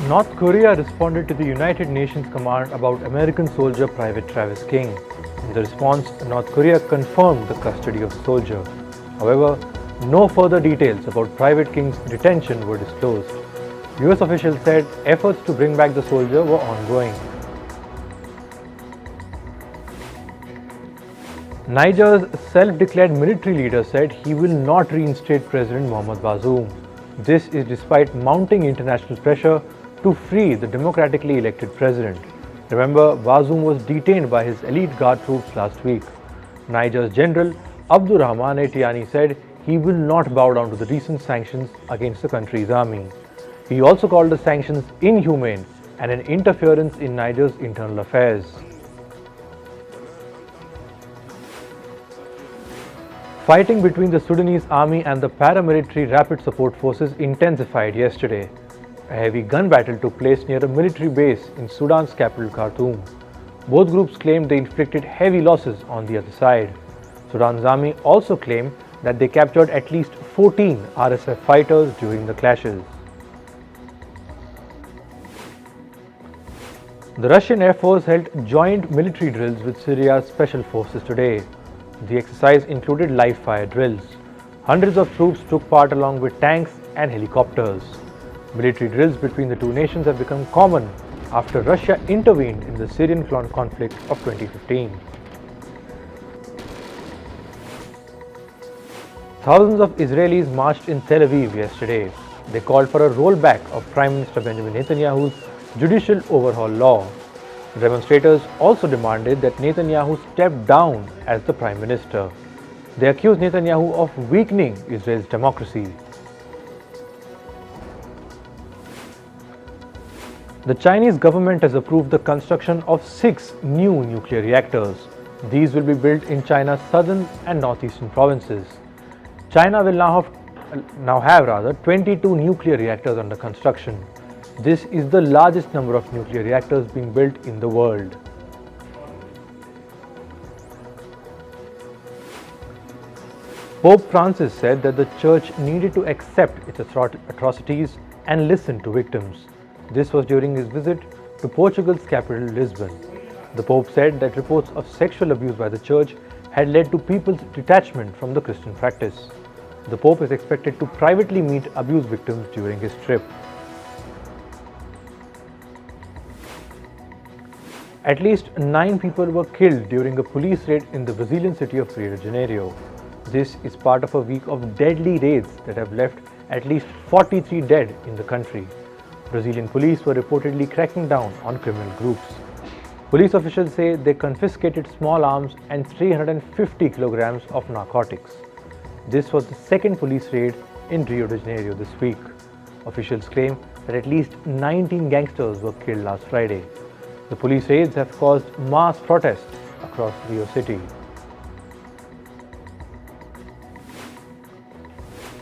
North Korea responded to the United Nations command about American soldier Private Travis King. In the response, North Korea confirmed the custody of the soldier. However, no further details about Private King's detention were disclosed. US officials said efforts to bring back the soldier were ongoing. Niger's self-declared military leader said he will not reinstate President Mohamed Bazoum. This is despite mounting international pressure to free the democratically elected president. Remember, Bazoum was detained by his elite guard troops last week. Niger's General Abdurrahmane Tiani said he will not bow down to the recent sanctions against the country's army. He also called the sanctions inhumane and an interference in Niger's internal affairs. Fighting between the Sudanese army and the paramilitary rapid support forces intensified yesterday. A heavy gun battle took place near a military base in Sudan's capital Khartoum. Both groups claimed they inflicted heavy losses on the other side. Sudan's army also claimed that they captured at least 14 RSF fighters during the clashes. The Russian Air Force held joint military drills with Syria's Special Forces today. The exercise included live-fire drills. Hundreds of troops took part along with tanks and helicopters. Military drills between the two nations have become common after Russia intervened in the Syrian conflict of 2015. Thousands of Israelis marched in Tel Aviv yesterday. They called for a rollback of Prime Minister Benjamin Netanyahu's judicial overhaul law. The demonstrators also demanded that Netanyahu step down as the Prime Minister. They accused Netanyahu of weakening Israel's democracy. The Chinese government has approved the construction of 6 new nuclear reactors. These will be built in China's southern and northeastern provinces. China will now have 22 nuclear reactors under construction. This is the largest number of nuclear reactors being built in the world. Pope Francis said that the Church needed to accept its atrocities and listen to victims. This was during his visit to Portugal's capital, Lisbon. The Pope said that reports of sexual abuse by the Church had led to people's detachment from the Christian practice. The Pope is expected to privately meet abuse victims during his trip. At least 9 people were killed during a police raid in the Brazilian city of Rio de Janeiro. This is part of a week of deadly raids that have left at least 43 dead in the country. Brazilian police were reportedly cracking down on criminal groups. Police officials say they confiscated small arms and 350 kilograms of narcotics. This was the second police raid in Rio de Janeiro this week. Officials claim that at least 19 gangsters were killed last Friday. The police raids have caused mass protests across Rio City.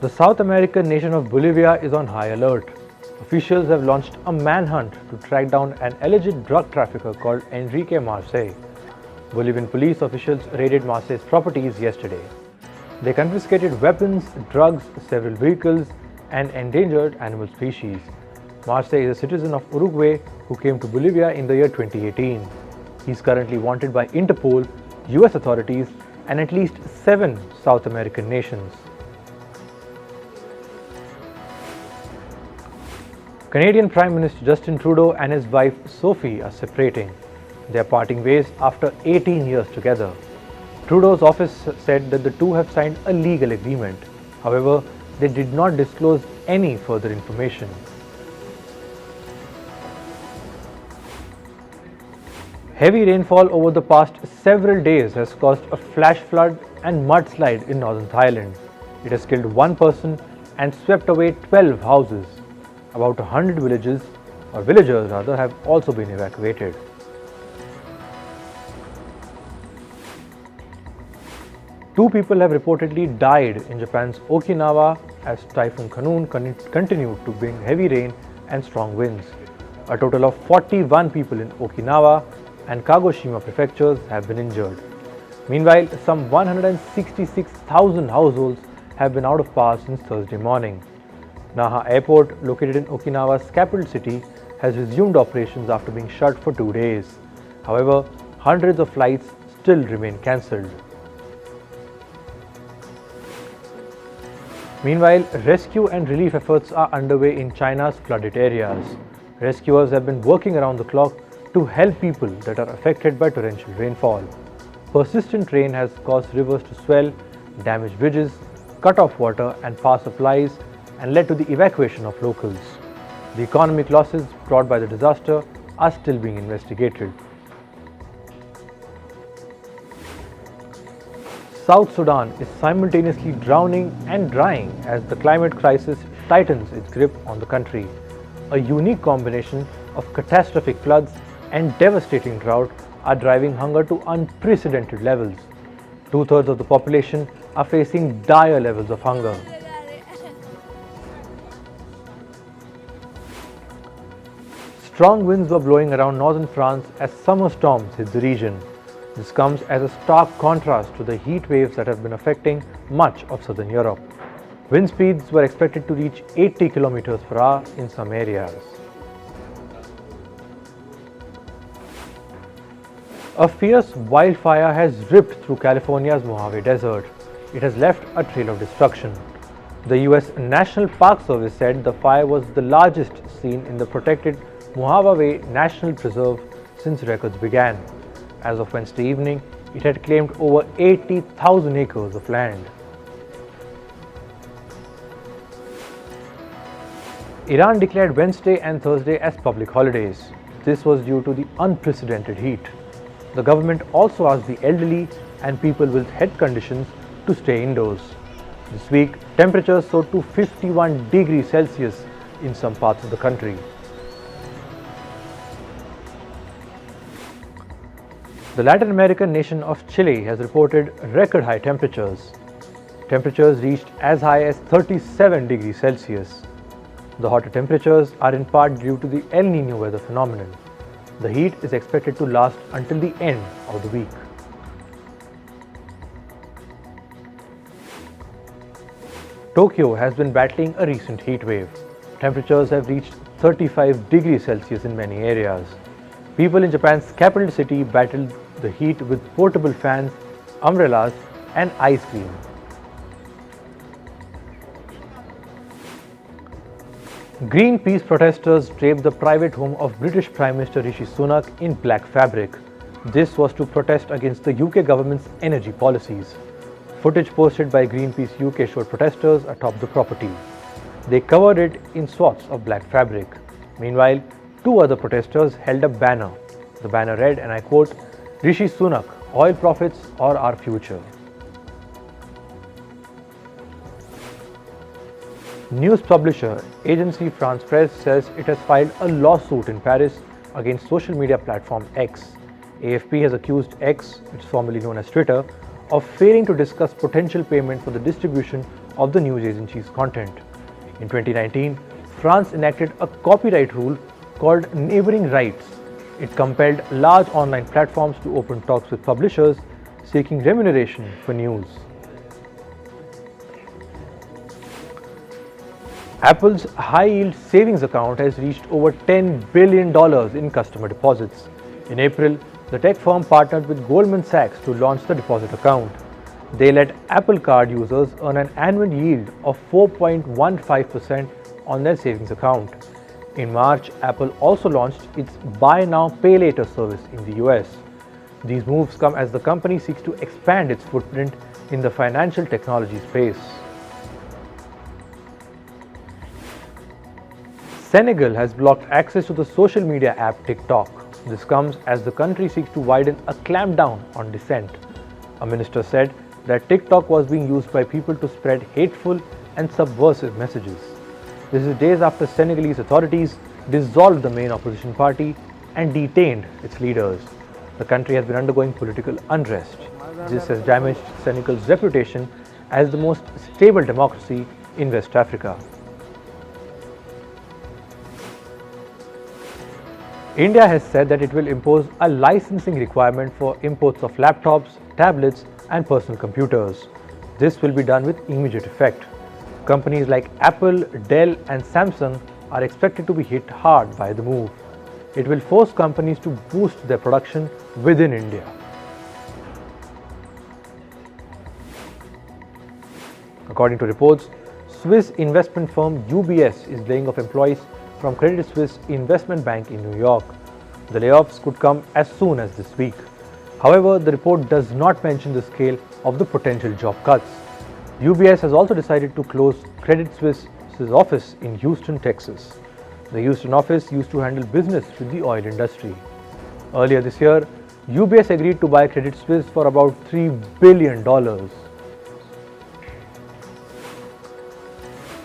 The South American nation of Bolivia is on high alert. Officials have launched a manhunt to track down an alleged drug trafficker called Enrique Marce. Bolivian police officials raided Marce's properties yesterday. They confiscated weapons, drugs, several vehicles, and endangered animal species. Marce is a citizen of Uruguay who came to Bolivia in the year 2018. He is currently wanted by Interpol, US authorities, and at least 7 South American nations. Canadian Prime Minister Justin Trudeau and his wife Sophie are separating. They are parting ways after 18 years together. Trudeau's office said that the two have signed a legal agreement. However, they did not disclose any further information. Heavy rainfall over the past several days has caused a flash flood and mudslide in northern Thailand. It has killed 1 person and swept away 12 houses. About 100 villagers have also been evacuated. Two people have reportedly died in Japan's Okinawa as Typhoon Kanun continued to bring heavy rain and strong winds. A total of 41 people in Okinawa and Kagoshima prefectures have been injured. Meanwhile, some 166,000 households have been out of power since Thursday morning. Naha Airport, located in Okinawa's capital city, has resumed operations after being shut for 2 days. However, hundreds of flights still remain cancelled. Meanwhile, rescue and relief efforts are underway in China's flooded areas. Rescuers have been working around the clock to help people that are affected by torrential rainfall. Persistent rain has caused rivers to swell, damage bridges, cut off water and power supplies, and led to the evacuation of locals. The economic losses brought by the disaster are still being investigated. South Sudan is simultaneously drowning and drying as the climate crisis tightens its grip on the country. A unique combination of catastrophic floods and devastating drought are driving hunger to unprecedented levels. Two-thirds of the population are facing dire levels of hunger. Strong winds were blowing around northern France as summer storms hit the region. This comes as a stark contrast to the heat waves that have been affecting much of southern Europe. Wind speeds were expected to reach 80 km per hour in some areas. A fierce wildfire has ripped through California's Mojave Desert. It has left a trail of destruction. The US National Park Service said the fire was the largest seen in the protected Mojave National Preserve since records began. As of Wednesday evening, it had claimed over 80,000 acres of land. Iran declared Wednesday and Thursday as public holidays. This was due to the unprecedented heat. The government also asked the elderly and people with health conditions to stay indoors. This week, temperatures soared to 51 degrees Celsius in some parts of the country. The Latin American nation of Chile has reported record high temperatures. Temperatures reached as high as 37 degrees Celsius. The hotter temperatures are in part due to the El Niño weather phenomenon. The heat is expected to last until the end of the week. Tokyo has been battling a recent heat wave. Temperatures have reached 35 degrees Celsius in many areas. People in Japan's capital city battled the heat with portable fans, umbrellas, and ice cream. Greenpeace protesters draped the private home of British Prime Minister Rishi Sunak in black fabric. This was to protest against the UK government's energy policies. Footage posted by Greenpeace UK showed protesters atop the property. They covered it in swaths of black fabric. Meanwhile, two other protesters held a banner. The banner read, and I quote, "Rishi Sunak, oil profits or our future." News publisher agency France Presse says it has filed a lawsuit in Paris against social media platform X. AFP has accused X, which is formerly known as Twitter, of failing to discuss potential payment for the distribution of the news agency's content. In 2019, France enacted a copyright rule called neighboring rights. It compelled large online platforms to open talks with publishers seeking remuneration for news. Apple's high-yield savings account has reached over $10 billion in customer deposits. In April, the tech firm partnered with Goldman Sachs to launch the deposit account. They let Apple Card users earn an annual yield of 4.15% on their savings account. In March, Apple also launched its Buy Now, Pay Later service in the US. These moves come as the company seeks to expand its footprint in the financial technology space. Senegal has blocked access to the social media app TikTok. This comes as the country seeks to widen a clampdown on dissent. A minister said that TikTok was being used by people to spread hateful and subversive messages. This is days after Senegalese authorities dissolved the main opposition party and detained its leaders. The country has been undergoing political unrest. This has damaged Senegal's reputation as the most stable democracy in West Africa. India has said that it will impose a licensing requirement for imports of laptops, tablets, and personal computers. This will be done with immediate effect. Companies like Apple, Dell, and Samsung are expected to be hit hard by the move. It will force companies to boost their production within India. According to reports, Swiss investment firm UBS is laying off employees from Credit Suisse Investment Bank in New York. The layoffs could come as soon as this week. However, the report does not mention the scale of the potential job cuts. UBS has also decided to close Credit Suisse's office in Houston, Texas. The Houston office used to handle business with the oil industry. Earlier this year, UBS agreed to buy Credit Suisse for about $3 billion.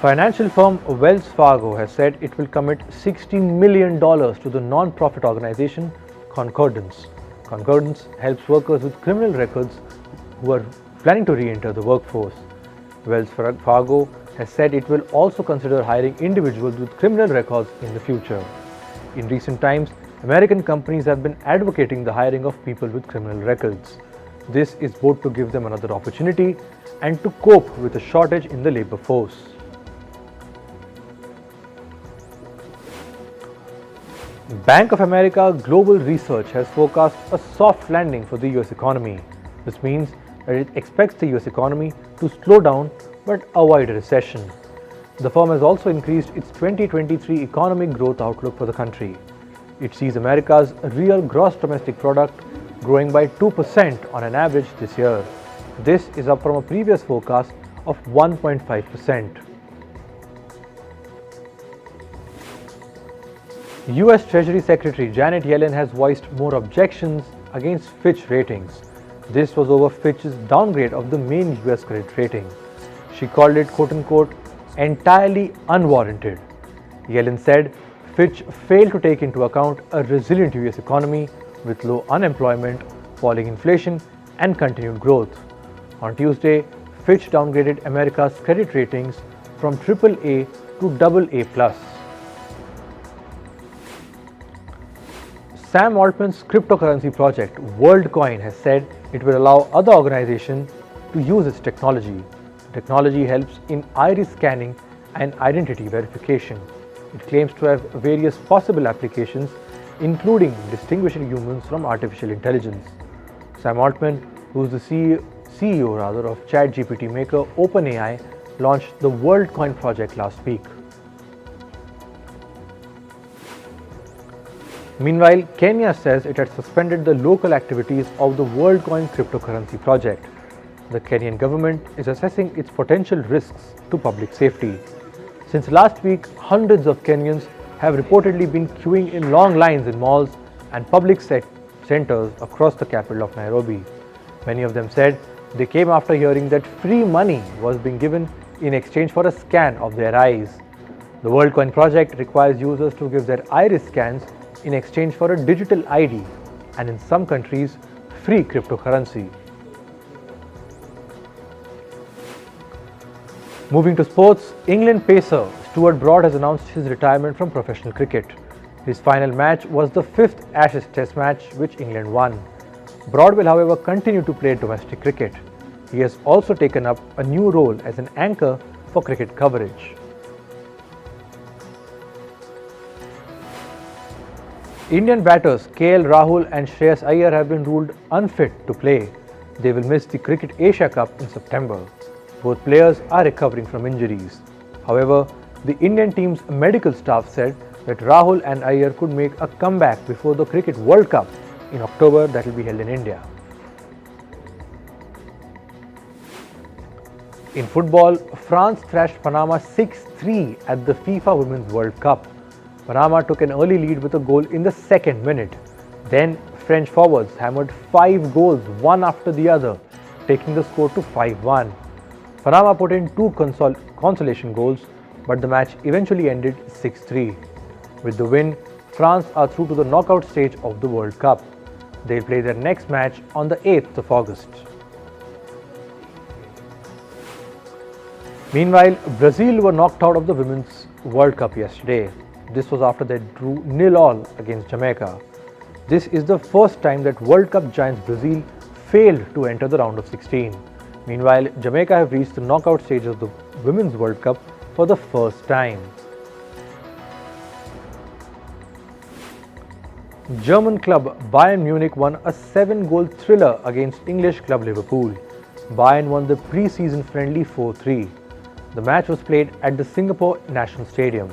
Financial firm Wells Fargo has said it will commit $16 million to the non-profit organization Concordance. Concordance helps workers with criminal records who are planning to re-enter the workforce. Wells Fargo has said it will also consider hiring individuals with criminal records in the future. In recent times, American companies have been advocating the hiring of people with criminal records. This is both to give them another opportunity and to cope with a shortage in the labor force. Bank of America Global Research has forecast a soft landing for the US economy. This means that it expects the US economy to slow down but avoid a recession. The firm has also increased its 2023 economic growth outlook for the country. It sees America's real gross domestic product growing by 2% on an average this year. This is up from a previous forecast of 1.5%. US Treasury Secretary Janet Yellen has voiced more objections against Fitch ratings. This was over Fitch's downgrade of the main US credit rating. She called it quote-unquote entirely unwarranted. Yellen said Fitch failed to take into account a resilient US economy with low unemployment, falling inflation and continued growth. On Tuesday, Fitch downgraded America's credit ratings from AAA to AA+. Sam Altman's cryptocurrency project, WorldCoin, has said it will allow other organizations to use its technology. The technology helps in iris scanning and identity verification. It claims to have various possible applications, including distinguishing humans from artificial intelligence. Sam Altman, who is the CEO of ChatGPT maker OpenAI, launched the WorldCoin project last week. Meanwhile, Kenya says it had suspended the local activities of the WorldCoin cryptocurrency project. The Kenyan government is assessing its potential risks to public safety. Since last week, hundreds of Kenyans have reportedly been queuing in long lines in malls and public centers across the capital of Nairobi. Many of them said they came after hearing that free money was being given in exchange for a scan of their eyes. The WorldCoin project requires users to give their iris scans in exchange for a digital ID and in some countries, free cryptocurrency. Moving to sports, England pacer Stuart Broad has announced his retirement from professional cricket. His final match was the 5th Ashes Test match which England won. Broad will however continue to play domestic cricket. He has also taken up a new role as an anchor for cricket coverage. Indian batters KL Rahul and Shreyas Iyer have been ruled unfit to play. They will miss the Cricket Asia Cup in September. Both players are recovering from injuries. However, the Indian team's medical staff said that Rahul and Iyer could make a comeback before the Cricket World Cup in October that will be held in India. In football, France thrashed Panama 6-3 at the FIFA Women's World Cup. Panama took an early lead with a goal in the second minute. Then French forwards hammered 5 goals one after the other, taking the score to 5-1. Panama put in 2 consolation goals, but the match eventually ended 6-3. With the win, France are through to the knockout stage of the World Cup. They'll play their next match on the 8th of August. Meanwhile, Brazil were knocked out of the Women's World Cup yesterday. This was after they drew 0-0 against Jamaica. This is the first time that World Cup giants Brazil failed to enter the round of 16. Meanwhile, Jamaica have reached the knockout stage of the Women's World Cup for the first time. German club Bayern Munich won a 7-goal thriller against English club Liverpool. Bayern won the pre-season friendly 4-3. The match was played at the Singapore National Stadium.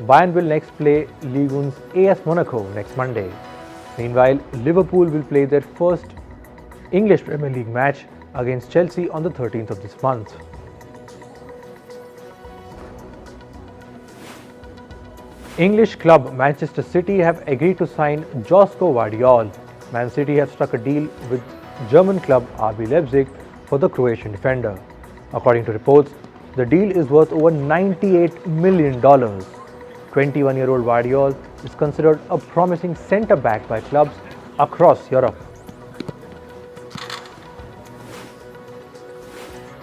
Bayern will next play Ligue 1's AS Monaco next Monday. Meanwhile, Liverpool will play their first English Premier League match against Chelsea on the 13th of this month. English club Manchester City have agreed to sign Josko Vardiol. Man City have struck a deal with German club RB Leipzig for the Croatian defender. According to reports, the deal is worth over $98 million. 21-year-old Vardiol is considered a promising centre-back by clubs across Europe.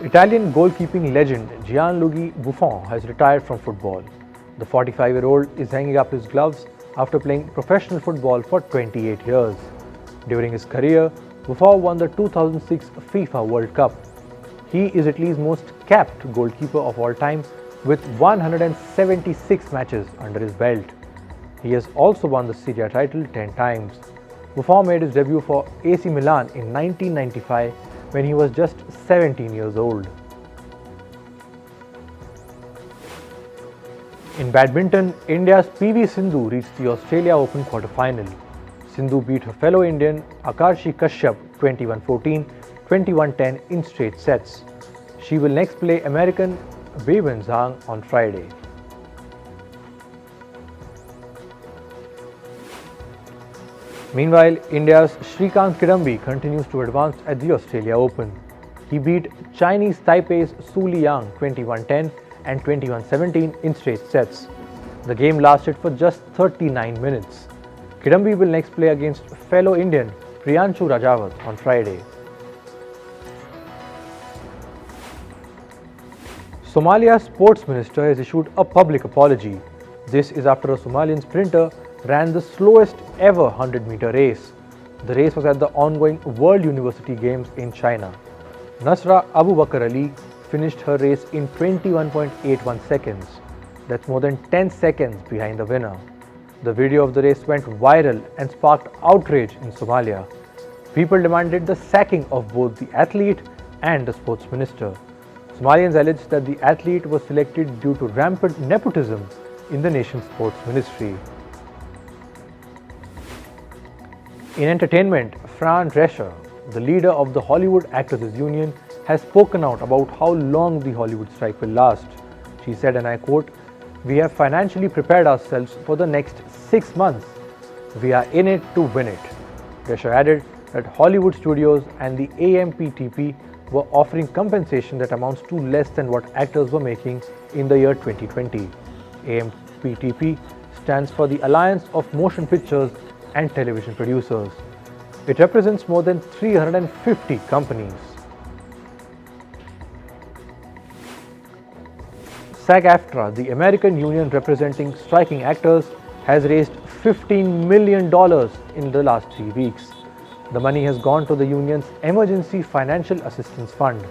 Italian goalkeeping legend Gianluigi Buffon has retired from football. The 45-year-old is hanging up his gloves after playing professional football for 28 years. During his career, Buffon won the 2006 FIFA World Cup. He is Italy's most capped goalkeeper of all time with 176 matches under his belt. He has also won the Serie A title 10 times. Buffon made his debut for AC Milan in 1995 when he was just 17 years old. In badminton, India's PV Sindhu reached the Australia Open quarter-final. Sindhu beat her fellow Indian Akarshi Kashyap 21-14, 21-10 in straight sets. She will next play American Beibin Zhang on Friday. Meanwhile, India's Shrikant Kidambi continues to advance at the Australia Open. He beat Chinese Taipei's Su Liang 21-10 and 21-17 in straight sets. The game lasted for just 39 minutes. Kidambi will next play against fellow Indian Priyanshu Rajawat on Friday. Somalia's sports minister has issued a public apology. This is after a Somalian sprinter ran the slowest ever 100-meter race. The race was at the ongoing World University Games in China. Nasra Abu Bakr Ali finished her race in 21.81 seconds. That's more than 10 seconds behind the winner. The video of the race went viral and sparked outrage in Somalia. People demanded the sacking of both the athlete and the sports minister. Somalians alleged that the athlete was selected due to rampant nepotism in the nation's sports ministry. In entertainment, Fran Drescher, the leader of the Hollywood Actors Union, has spoken out about how long the Hollywood strike will last. She said, and I quote, "We have financially prepared ourselves for the next 6 months. We are in it to win it." Drescher added that Hollywood studios and the AMPTP were offering compensation that amounts to less than what actors were making in the year 2020. AMPTP stands for the Alliance of Motion Pictures and Television Producers. It represents more than 350 companies. SAG-AFTRA, the American union representing striking actors, has raised $15 million in the last 3 weeks. The money has gone to the union's Emergency Financial Assistance Fund.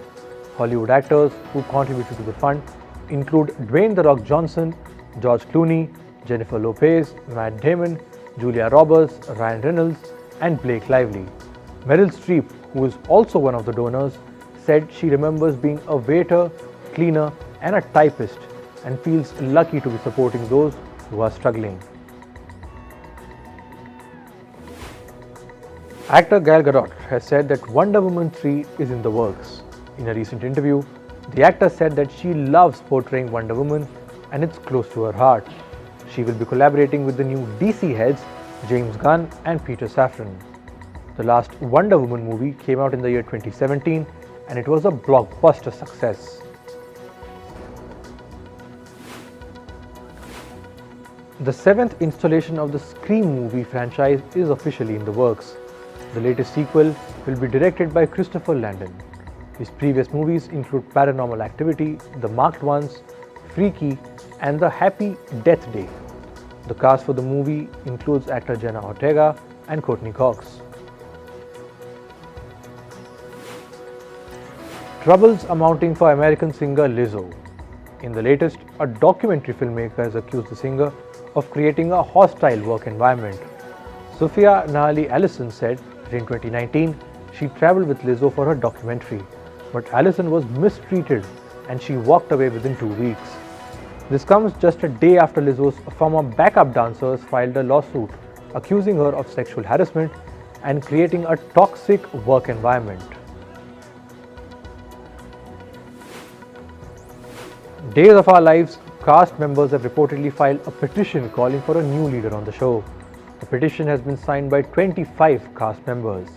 Hollywood actors who contributed to the fund include Dwayne "The Rock" Johnson, George Clooney, Jennifer Lopez, Matt Damon, Julia Roberts, Ryan Reynolds, and Blake Lively. Meryl Streep, who is also one of the donors, said she remembers being a waiter, cleaner, and a typist and feels lucky to be supporting those who are struggling. Actor Gal Gadot has said that Wonder Woman 3 is in the works. In a recent interview, the actor said that she loves portraying Wonder Woman and it's close to her heart. She will be collaborating with the new DC heads James Gunn and Peter Safran. The last Wonder Woman movie came out in the year 2017 and it was a blockbuster success. The 7th installation of the Scream movie franchise is officially in the works. The latest sequel will be directed by Christopher Landon. His previous movies include Paranormal Activity, The Marked Ones, Freaky, and The Happy Death Day. The cast for the movie includes actor Jenna Ortega and Courtney Cox. Troubles are mounting for American singer Lizzo. In the latest, a documentary filmmaker has accused the singer of creating a hostile work environment. Sophia Nahali Allison said that in 2019 she travelled with Lizzo for her documentary, but Allison was mistreated and she walked away within 2 weeks. This comes just a day after Lizzo's former backup dancers filed a lawsuit accusing her of sexual harassment and creating a toxic work environment. Days of Our Lives cast members have reportedly filed a petition calling for a new leader on the show. The petition has been signed by 25 cast members.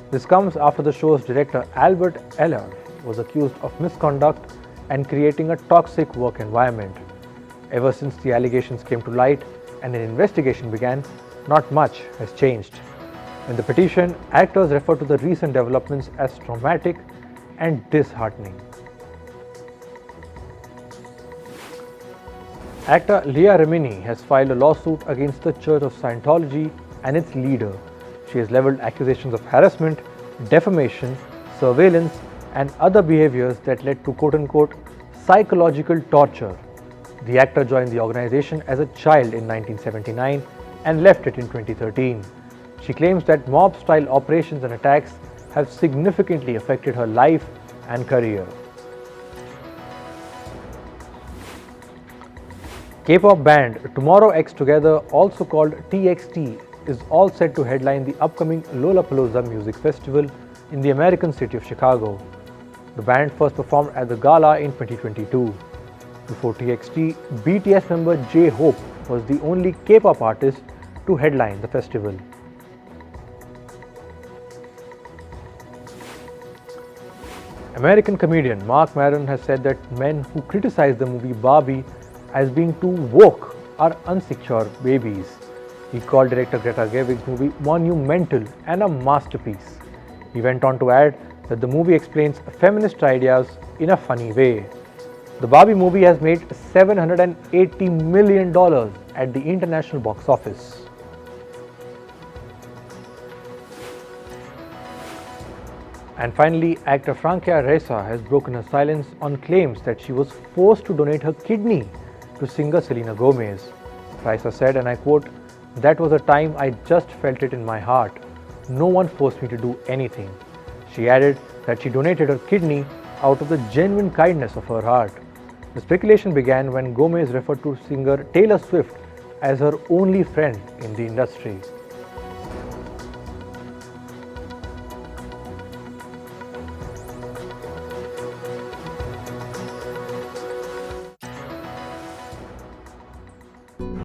This comes after the show's director Albert Eller was accused of misconduct and creating a toxic work environment. Ever since the allegations came to light and an investigation began, not much has changed. In the petition, actors refer to the recent developments as traumatic and disheartening. Actor Leah Remini has filed a lawsuit against the Church of Scientology and its leader. She has leveled accusations of harassment, defamation, surveillance, and other behaviors that led to quote-unquote psychological torture. The actor joined the organization as a child in 1979 and left it in 2013. She claims that mob-style operations and attacks have significantly affected her life and career. K-pop band Tomorrow X Together, also called TXT, is all set to headline the upcoming Lollapalooza music festival in the American city of Chicago. The band first performed at the gala in 2022. Before TXT, BTS member J-Hope was the only K-pop artist to headline the festival. American comedian Mark Maron has said that men who criticize the movie Barbie as being too woke are unsecure babies. He called director Greta Gerwig's movie monumental and a masterpiece. He went on to add that the movie explains feminist ideas in a funny way. The Barbie movie has made $780 million at the international box office. And finally, actor Frankia Reza has broken her silence on claims that she was forced to donate her kidney to singer Selena Gomez. Reza said, and I quote, "That was a time I just felt it in my heart. No one forced me to do anything." She added that she donated her kidney out of the genuine kindness of her heart. The speculation began when Gomez referred to singer Taylor Swift as her only friend in the industry.